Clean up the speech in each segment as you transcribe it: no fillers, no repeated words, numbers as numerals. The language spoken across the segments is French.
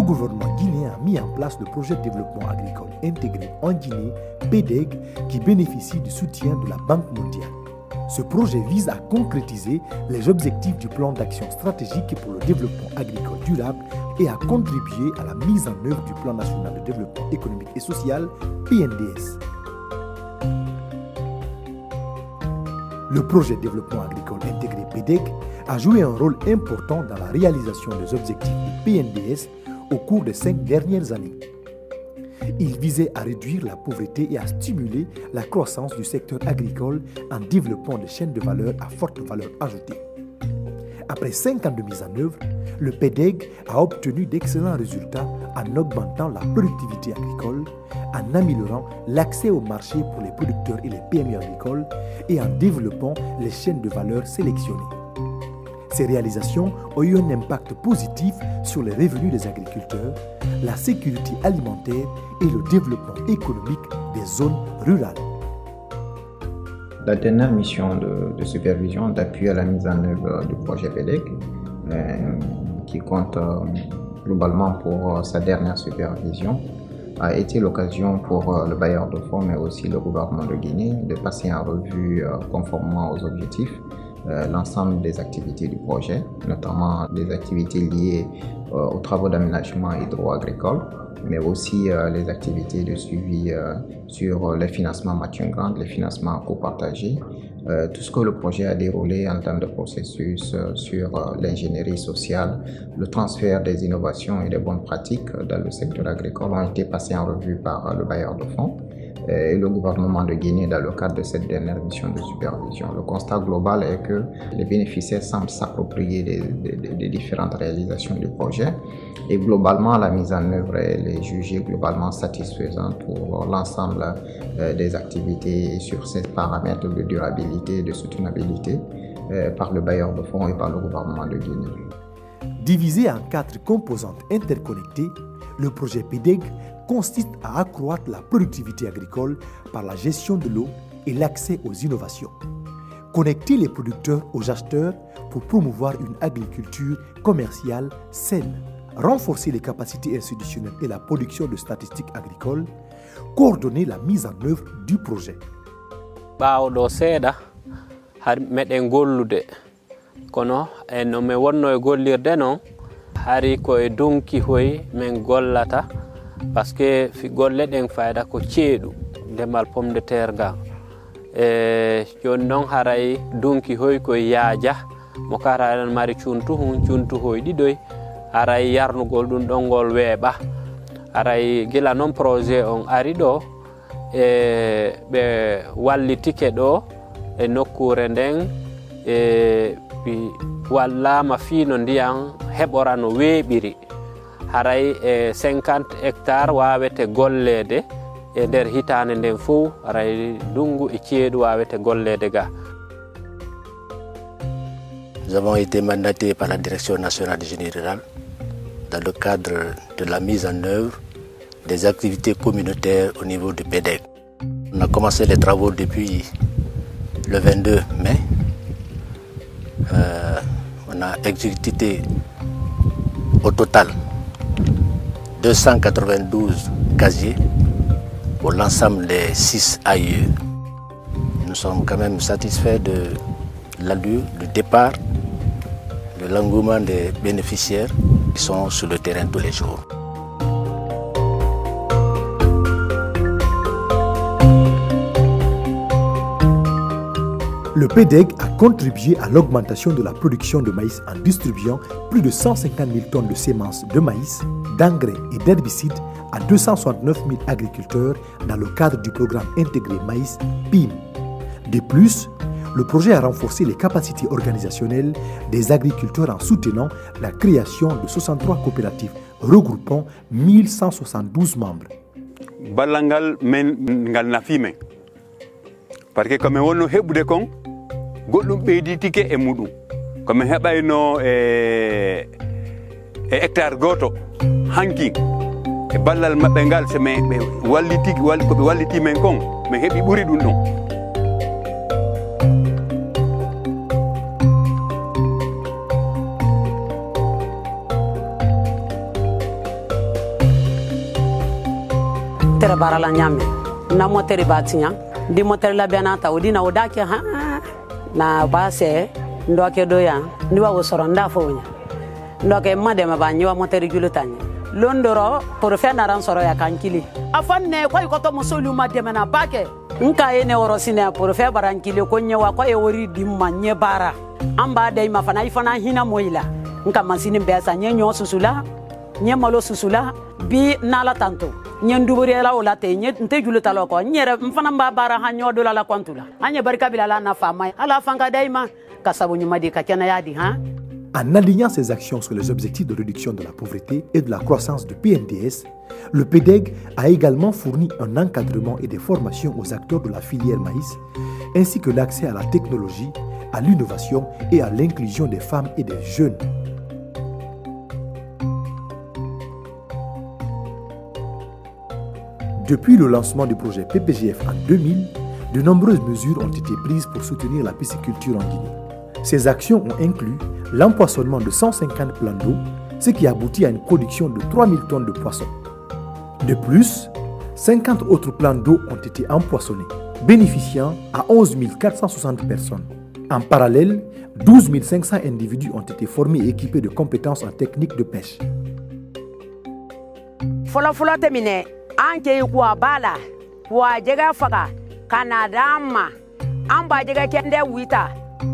gouvernement guinéen a mis en place le projet de développement agricole intégré en Guinée, PDEG, qui bénéficie du soutien de la Banque mondiale. Ce projet vise à concrétiser les objectifs du plan d'action stratégique pour le développement agricole durable et à contribuer à la mise en œuvre du plan national de développement économique et social, PNDS. Le projet de développement agricole intégré PDEG a joué un rôle important dans la réalisation des objectifs du PNDS au cours des 5 dernières années. Il visait à réduire la pauvreté et à stimuler la croissance du secteur agricole en développant des chaînes de valeur à forte valeur ajoutée. Après 5 ans de mise en œuvre, le PDEG a obtenu d'excellents résultats en augmentant la productivité agricole, en améliorant l'accès au marché pour les producteurs et les PME agricoles et en développant les chaînes de valeur sélectionnées. Ces réalisations ont eu un impact positif sur les revenus des agriculteurs, la sécurité alimentaire et le développement économique des zones rurales. La dernière mission de supervision d'appui à la mise en œuvre du projet PDEG, qui compte globalement pour sa dernière supervision, a été l'occasion pour le bailleur de fonds, mais aussi le gouvernement de Guinée, de passer en revue conformément aux objectifs l'ensemble des activités du projet, notamment des activités liées aux travaux d'aménagement hydro-agricole, mais aussi les activités de suivi sur les financements matching grant, les financements copartagés, tout ce que le projet a déroulé en termes de processus sur l'ingénierie sociale, le transfert des innovations et des bonnes pratiques dans le secteur agricole ont été passés en revue par le bailleur de fonds et le gouvernement de Guinée dans le cadre de cette dernière mission de supervision. Le constat global est que les bénéficiaires semblent s'approprier des différentes réalisations du projet et globalement la mise en œuvre est jugée globalement satisfaisante pour l'ensemble des activités sur ces paramètres de durabilité et de soutenabilité par le bailleur de fonds et par le gouvernement de Guinée. Divisé en 4 composantes interconnectées, le projet PDEG consiste à accroître la productivité agricole par la gestion de l'eau et l'accès aux innovations. Connecter les producteurs aux acheteurs pour promouvoir une agriculture commerciale saine. Renforcer les capacités institutionnelles et la production de statistiques agricoles. Coordonner la mise en œuvre du projet. Ɓaawɗo seeɗa har meɗen gollude kono no mi wonno e gollirde noon hari koye donki hoy min gollata par ce que fi golle ɗen fayda ko ceeɗu ndemal pomme de terre ngal joni noon haray donki hoy koye yaaja mo kata eɗen mari cuntu hoy ɗiɗoy haray yarnugol ɗum ɗon ngol weeɓa haray gila noon projet on ari ɗo ɓe wallitike ɗo e nokkure nden wallama fiino ndiyam heɓora no weeɓiri haray 50 hectares wawete gollede e nder hitande nden fof haray ndungu e ceeɗu wawete gollede ga. Nous avons été mandatés par la Direction nationale du génie rural dans le cadre de la mise en œuvre des activités communautaires au niveau du PDEG. On a commencé les travaux depuis le 22 mai. On a exécuté au total 292 casiers pour l'ensemble des 6 AIE. Nous sommes quand même satisfaits de l'allure, du départ, de l'engouement des bénéficiaires qui sont sur le terrain tous les jours. Le PDEG a contribué à l'augmentation de la production de maïs en distribuant plus de 150 000 tonnes de semences de maïs, d'engrais et d'herbicides à 269 000 agriculteurs dans le cadre du programme intégré maïs PIM. De plus, le projet a renforcé les capacités organisationnelles des agriculteurs en soutenant la création de 63 coopératives regroupant 1172 membres. Ballangal men ngal nafimen parce que comme wonno heɓude kon goɗɗum ɓeyditike e muɗum komin heɓayno e hectare goto hanki e ballal maɓɓe ngal so min ɓe wallitiki koɓe walliti men kon min heeɓi ɓuri ɗum ɗon. moteur barala nyame na moteur batinya di moteur la bianata odina odake ha na base ndoke doya ndiwa wosoro ndafonya ndoke madema banyiwa moteur julutanye londoro pour faire naran soro ya kankili afanne ko ikoto musolu madema na bake nka ene worosine pour faire barankili ko nyewa ko e wori dimma nye bara amba dai mafana ifana hina moila nka masini besa nyenyo susula nyemalo susula bi nala tanto nyenduburiela wala te nte juluta loko nyere mfana mbara hanyo dola la kwantula anye barika bilala na fama ala fanga daima kasabu nyumadi kakena yadi ha. En alignant ses actions sur les objectifs de réduction de la pauvreté et de la croissance du PNDS, le PDEG a également fourni un encadrement et des formations aux acteurs de la filière maïs, ainsi que l'accès à la technologie, à l'innovation et à l'inclusion des femmes et des jeunes. Depuis le lancement du projet PPGF en 2000, de nombreuses mesures ont été prises pour soutenir la pisciculture en Guinée. Ces actions ont inclus l'empoisonnement de 150 plans d'eau, ce qui aboutit à une production de 3000 tonnes de poissons. De plus, 50 autres plans d'eau ont été empoisonnés, bénéficiant à 11 460 personnes. En parallèle, 12 500 individus ont été formés et équipés de compétences en technique de pêche.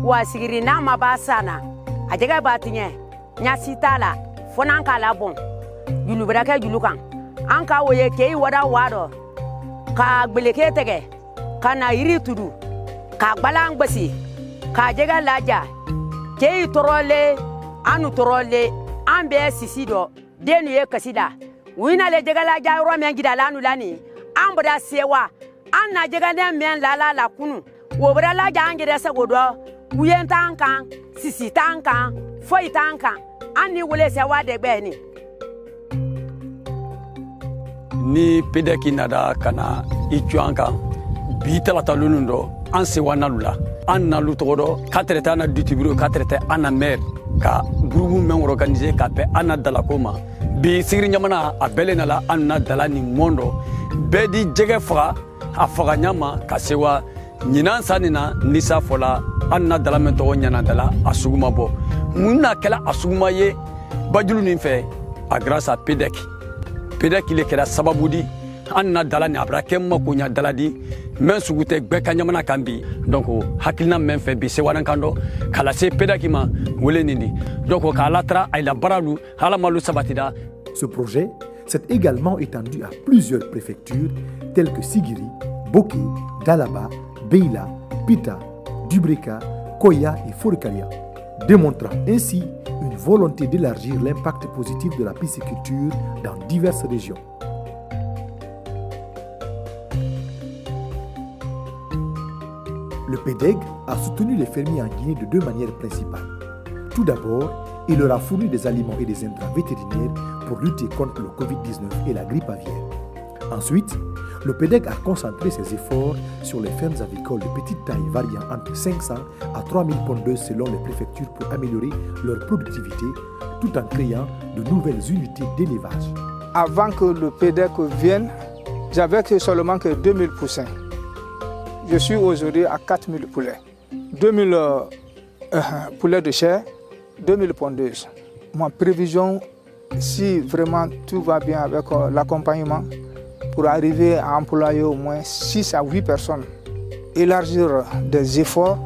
Wa sigirina mabasana ajega batinye nyasitala fonanka labon yulubraka yulukan anka woye kei wada wado ka gbeleke tege kana iri tudu ka gbalang basi ka jega laja kei torole anu torole ambe sisido denu ye kasida wina le jega laja ro men gidala anu lani ambada sewa anna jega ne men lala la kunu wobra laja angede sagodo Wuyen tankan, sisi tankan, foy tankan, ani wole se wade beni. Ni pedeki nada kana ichuanka bitala talunundo anse wanalula anna lutodo katreta na ditibiro katreta ana mer ka groupe men organiser ka pe ana dalakoma bi sigri nyamana abele nala anna dalani mondo bedi jege fra afaga nyama kasewa Ninan sanina nisa fola anna dalamento nyana dala asuguma bo munna kala asuguma ye bajulu ninfe a grâce à PDEC ile kera sababudi anna dala ni abrakem makunya daladi men sugute gbeka nyamana kambi donc hakilna men fe bi se wanan kando kala se PDEC ma wole nindi donc kala tra ay la baralu hala malu sabatida. Ce projet s'est également étendu à plusieurs préfectures telles que Sigiri, Boké, Dalaba, Beila, Pita, Dubreka, Koya et Forikalia, démontrant ainsi une volonté d'élargir l'impact positif de la pisciculture dans diverses régions. Le PDEG a soutenu les fermiers en Guinée de deux manières principales. Tout d'abord, il leur a fourni des aliments et des intrants vétérinaires pour lutter contre le Covid-19 et la grippe aviaire. Ensuite, le PDEG a concentré ses efforts sur les fermes avicoles de petite taille variant entre 500 à 3000 pondeuses selon les préfectures pour améliorer leur productivité tout en créant de nouvelles unités d'élevage. Avant que le PDEG vienne, j'avais seulement que 2000 poussins. Je suis aujourd'hui à 4000 poulets. 2000 poulets de chair, 2000 pondeuses. Ma prévision, si vraiment tout va bien avec l'accompagnement, pour arriver à employer au moins 6 à 8 personnes, élargir des efforts,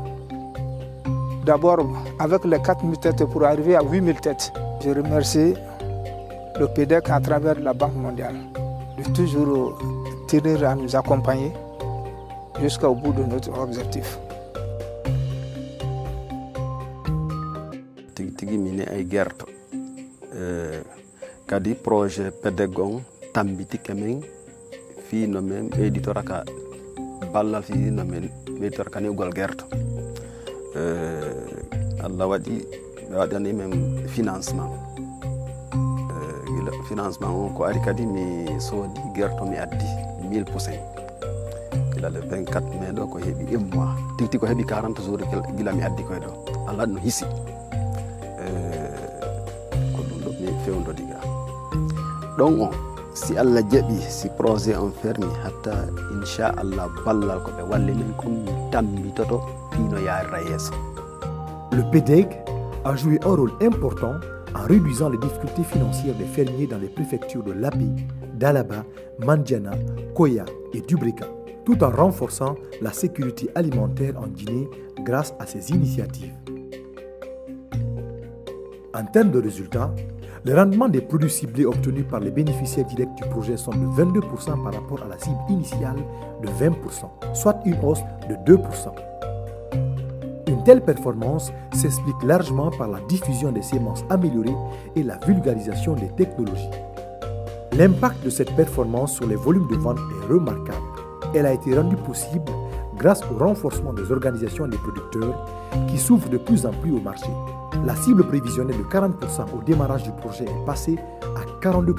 d'abord avec les 4000 têtes pour arriver à 8000 têtes. Je remercie le PDEC à travers la Banque mondiale de toujours tenir à nous accompagner jusqu'au bout de notre objectif. Tigi mine ay gerto kadi projet PDEG on tambiti kemen fi no men editora ka balla fi no men editora kan ugol gerto Allah wadi men financement ko ari kadi mi sodi gerto mi addi 1000% ila le 24 mai do ko hebi e mois tigti ko hebi 40 jours gila mi addi ko do Allah no hisi ko dum do mi fewndo diga donc si Allah jaɓi si projet on fermi hatta inchallah ballal ko ɓe walli men comme tammitoto fino yarira yeeso. Le PEDEG a joué un rôle important en réduisant les difficultés financières des fermiers dans les préfectures de Lapi, d'Alaba, Mandiana, Koya et Dubrika, tout en renforçant la sécurité alimentaire en Guinée grâce à ces initiatives. En termes de résultats, le rendement des produits ciblés obtenus par les bénéficiaires directs du projet sont de 22% par rapport à la cible initiale de 20%, soit une hausse de 2%. Une telle performance s'explique largement par la diffusion des semences améliorées et la vulgarisation des technologies. L'impact de cette performance sur les volumes de vente est remarquable. Elle a été rendue possible grâce au renforcement des organisations des producteurs qui s'ouvrent de plus en plus au marché. La cible prévisionnelle de 40% au démarrage du projet est passée à 42%.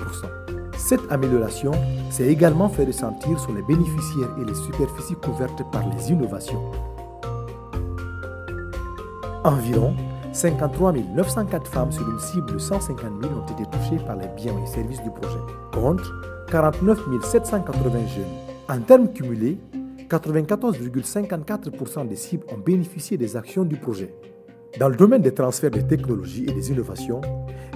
Cette amélioration s'est également fait ressentir sur les bénéficiaires et les superficies couvertes par les innovations. Environ 53 904 femmes sur une cible de 150 000 ont été touchées par les biens et services du projet, contre 49 780 jeunes. En termes cumulés, 94,54% des cibles ont bénéficié des actions du projet. Dans le domaine des transferts de technologies et des innovations,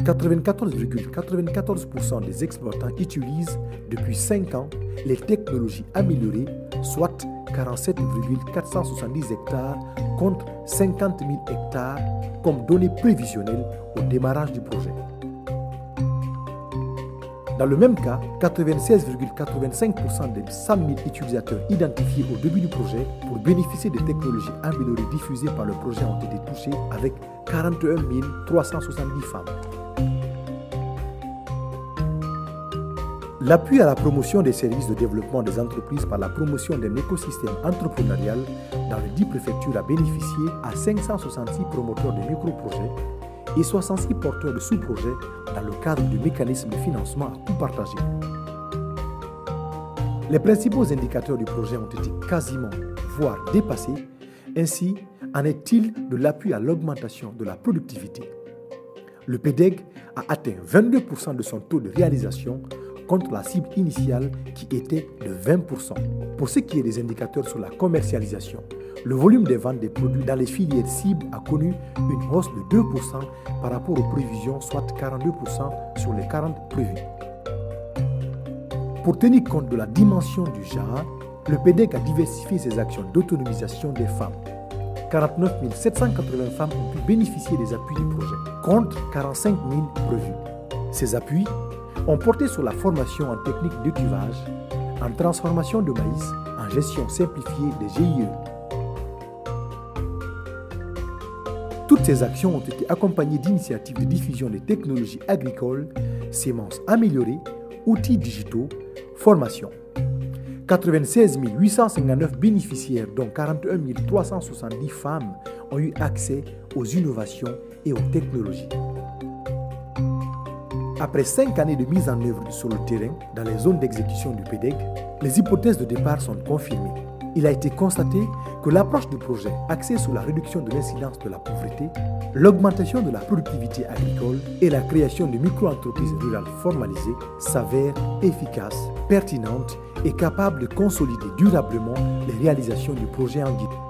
94,94% des exploitants utilisent depuis 5 ans les technologies améliorées, soit 47,470 hectares contre 50 000 hectares comme données prévisionnelles au démarrage du projet. Dans le même cas, 96,85% des 100 000 utilisateurs identifiés au début du projet pour bénéficier des technologies améliorées diffusées par le projet ont été touchés avec 41 370 femmes. L'appui à la promotion des services de développement des entreprises par la promotion d'un écosystème entrepreneurial dans les 10 préfectures a bénéficié à 566 promoteurs de micro-projets et 66 porteurs de sous-projets dans le cadre du mécanisme de financement à coût partagé. Les principaux indicateurs du projet ont été quasiment, voire dépassés. Ainsi, en est-il de l'appui à l'augmentation de la productivité. Le PEDEG a atteint 22% de son taux de réalisation contre la cible initiale qui était de 20%. Pour ce qui est des indicateurs sur la commercialisation, le volume des ventes des produits dans les filières cibles a connu une hausse de 2% par rapport aux prévisions, soit 42% sur les 40 prévus. Pour tenir compte de la dimension du genre, le PEDEG a diversifié ses actions d'autonomisation des femmes. 49 780 femmes ont pu bénéficier des appuis du projet, contre 45 000 prévus. Ces appuis ont porté sur la formation en technique de tuvage, en transformation de maïs, en gestion simplifiée des GIE. Toutes ces actions ont été accompagnées d'initiatives de diffusion des technologies agricoles, semences améliorées, outils digitaux, formation. 96 859 bénéficiaires, dont 41 370 femmes, ont eu accès aux innovations et aux technologies. Après 5 années de mise en œuvre sur le terrain, dans les zones d'exécution du PEDEG, les hypothèses de départ sont confirmées. Il a été constaté que l'approche du projet axée sur la réduction de l'incidence de la pauvreté, l'augmentation de la productivité agricole et la création de micro-entreprises rurales formalisées s'avère efficace, pertinente et capable de consolider durablement les réalisations du projet en Guinée.